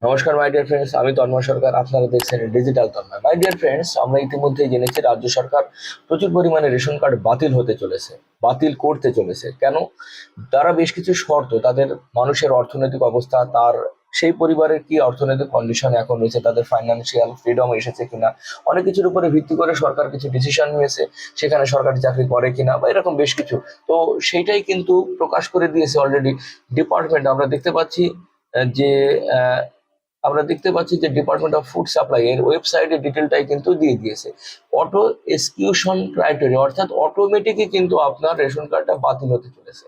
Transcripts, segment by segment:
নমস্কার মাই dear friends, আমি তন্ময় সরকার। আপনারা দেখছেন digital Tanmoy. My dear friends, আমরা ইতিমধ্যেই জেনেছি রাজ্য সরকার প্রচুর পরিমাণে রেশন কার্ড বাতিল হতে চলেছে, বাতিল করতে চলেছে। কেন? তারা বেশ কিছু শর্ত, তাদের মানুষের অর্থনৈতিক অবস্থা, তার সেই পরিবারের কি অর্থনৈতিক কন্ডিশন এখন রয়েছে, তাদের ফাইন্যান্সিয়াল ফ্রিডম এসেছে কিনা, অনেক কিছুর উপরে ভিত্তি করে সরকার কিছু ডিসিশন নিয়েছে, সেখানে সরকারি চাকরি করে কিনা বা এরকম বেশ কিছু। তো সেইটাই কিন্তু প্রকাশ করে দিয়েছে অলরেডি ডিপার্টমেন্ট। আহ, আমরা দেখতে পাচ্ছি যে ডিপার্টমেন্ট অফ ফুড সাপ্লাই এর ওয়েবসাইটে ডিটেলটাই কিন্তু দিয়ে দিয়েছে। অটো এক্সকিউশন ক্রাইটেরিয়া, অর্থাৎ অটোমেটিকই কিন্তু আপনার রেশন কার্ডটা বাতিল হতে চলেছে।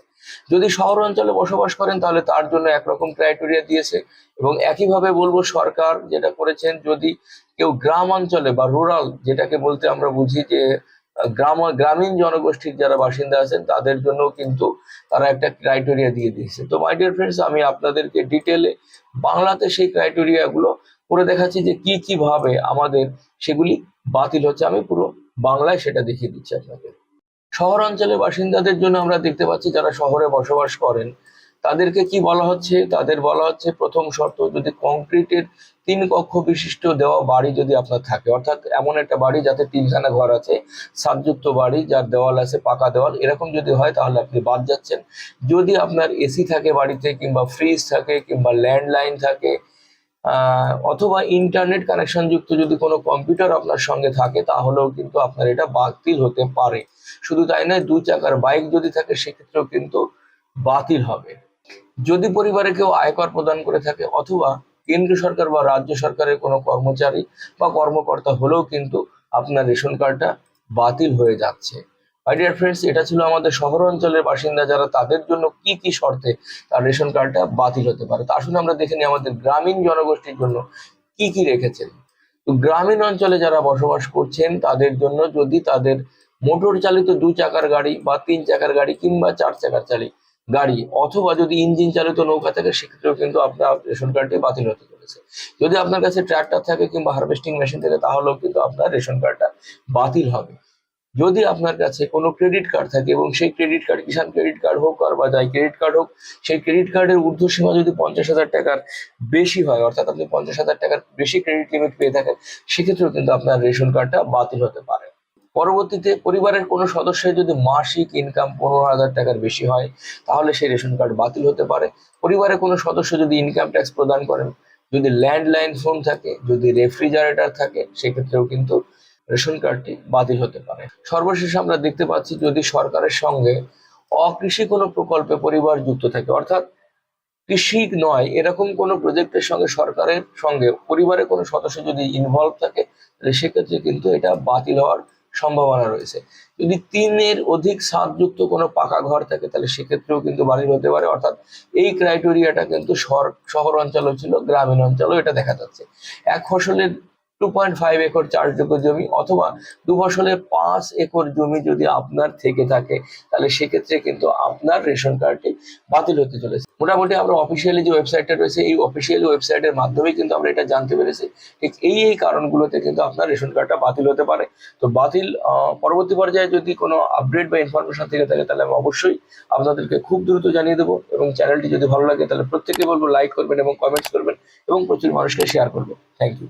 যদি শহর অঞ্চলে বসবাস করেন তাহলে তার জন্য একরকম ক্রাইটেরিয়া দিয়েছে, এবং একইভাবে বলবো সরকার যেটা করেছেন, যদি কেউ গ্রাম অঞ্চলে বা রুরাল যেটাকে বলতে আমরা বুঝি যে গ্রামীণ জনগোষ্ঠীর যারা বাসিন্দা আছেন তাদের জন্য কিন্তু তারা একটা ক্রাইটেরিয়া দিয়ে দিয়েছে। তো মাই ডিয়ার ফ্রেন্ডস, আমি আপনাদেরকে ডিটেলে বাংলাতে সেই ক্রাইটেরিয়া গুলো করে দেখাচ্ছি যে কি কি ভাবে আমাদের সেগুলি বাতিল হচ্ছে। আমি পুরো বাংলায় সেটা দেখিয়ে দিচ্ছি আপনাকে। শহর অঞ্চলের বাসিন্দাদের জন্য আমরা দেখতে পাচ্ছি যারা শহরে বসবাস করেন তাদেরকে কি বলা হচ্ছে, তাদের বলা হচ্ছে প্রথম শর্ত, যদি কংক্রিটের 3 কক্ষ বিশিষ্ট দেওয়া বাড়ি যদি আপনার থাকে, অর্থাৎ এমন একটা বাড়ি যাতে 3খানা ঘর আছে, ছাদযুক্ত বাড়ি, যার দেওয়াল আছে, পাকা দেওয়াল, এরকম যদি হয় তাহলে আপনি বাদ যাচ্ছেন। যদি আপনার এসি থাকে বাড়িতে, কিংবা ফ্রিজ থাকে, কিংবা ল্যান্ডলাইন থাকে, অথবা ইন্টারনেট কানেকশন যুক্ত যদি কোনো কম্পিউটার আপনার সঙ্গে থাকে, তাহলেও কিন্তু আপনার এটা বাতিল হতে পারে। শুধু তাই নয়, 2 চাকার বাইক যদি থাকে সেক্ষেত্রেও কিন্তু বাতিল হবে। যদি পরিবারে কেউ আয়কর প্রদান করে থাকে, অথবা কেন্দ্র সরকার বা রাজ্য সরকারের কোনো কর্মচারী বা কর্মকর্তা হলেও কিন্তু আপনার রেশন কার্ডটা বাতিল হয়ে যাচ্ছে। মাই ডিয়ার ফ্রেন্ডস, এটা ছিল আমাদের শহর অঞ্চলের বাসিন্দা যারা, তাদের জন্য কি কি শর্তে তার রেশন কার্ডটা বাতিল হতে পারে। তা আসলে আমরা দেখে নিই আমাদের গ্রামীণ জনগোষ্ঠীর জন্য কি কি রেখেছেন। তো গ্রামীণ অঞ্চলে যারা বসবাস করছেন তাদের জন্য, যদি তাদের মোটর চালিত 2 চাকার গাড়ি বা 3 চাকার গাড়ি কিংবা 4 চাকার গাড়ি, অথবা যদি ইঞ্জিন চালিত নৌকা থাকে, সেক্ষেত্রেও কিন্তু আপনার রেশন কার্ডটি বাতিল হতে চলেছে। যদি আপনার কাছে ট্রাক্টর থাকে কিংবা হারভেস্টিং মেশিন থাকে, তাহলেও কিন্তু আপনার রেশন কার্ডটা বাতিল হবে। যদি আপনার কাছে কোনো ক্রেডিট কার্ড থাকে, এবং সেই ক্রেডিট কার্ড কিষাণ ক্রেডিট কার্ড হোক আর বা যাই ক্রেডিট কার্ড হোক, সেই ক্রেডিট কার্ডের ঊর্ধ্বসীমা যদি 50,000 টাকার বেশি হয়, অর্থাৎ আপনি 50,000 টাকার বেশি ক্রেডিট লিমিট পেয়ে থাকেন, সেক্ষেত্রেও কিন্তু আপনার রেশন কার্ডটা বাতিল হতে পারে। পরবর্তীতে পরিবারের কোনো সদস্যের যদি মাসিক ইনকাম 15,000 টাকার বেশি হয়, তাহলে সেই রেশন কার্ড বাতিল হতে পারে। পরিবারের কোনো সদস্য যদি ইনকাম ট্যাক্স প্রদান করেন, যদি ল্যান্ডলাইন ফোন থাকে, যদি রেফ্রিজারেটর থাকে, সেক্ষেত্রেও কিন্তু রেশন কার্ডটি বাতিল হতে পারে। সর্বশেষে আমরা দেখতে পাচ্ছি, যদি সরকারের সঙ্গে অকৃষি কোনো প্রকল্পে পরিবার যুক্ত থাকে, অর্থাৎ কৃষি নয় এরকম কোনো প্রজেক্টের সঙ্গে সরকারের সঙ্গে পরিবারের কোনো সদস্য যদি ইনভলভ থাকে, তাহলে সেক্ষেত্রে কিন্তু এটা বাতিল হওয়ার সম্ভাবনা রয়েছে। যদি 3-এর অধিক ছাদযুক্ত কোনো পাকা ঘর থাকে, তাহলে সেক্ষেত্রেও কিন্তু বাতিল হতে পারে। অর্থাৎ এই ক্রাইটেরিয়াটা কিন্তু শহর অঞ্চলও ছিল, গ্রামীণ অঞ্চলেও এটা দেখা যাচ্ছে। এক ফসলের 2.5 একর চাষযোগ্য জমি, অথবা 2 ফসলের 5 একর জমি যদি আপনার থেকে থাকে, তাহলে সেক্ষেত্রে কিন্তু আপনার রেশন কার্ডটি বাতিল হতে চলেছে। মোটামুটি আমরা অফিসিয়ালি যে ওয়েবসাইটটা রয়েছে, এই অফিসিয়ালি ওয়েবসাইটের মাধ্যমে কিন্তু আমরা এটা জানতে পেরেছি। ঠিক এই কারণগুলোতে কিন্তু আপনার রেশন কার্ডটা বাতিল হতে পারে। তো বাতিল পরবর্তী পর্যায়ে যদি কোনো আপডেট বা ইনফরমেশন থেকে থাকে, তাহলে আমি অবশ্যই আপনাদেরকে খুব দ্রুত জানিয়ে দেবো। এবং চ্যানেলটি যদি ভালো লাগে তাহলে প্রত্যেকে বলবো লাইক করবেন এবং কমেন্টস করবেন, এবং প্রচুর মানুষকে শেয়ার করবেন। Thank you.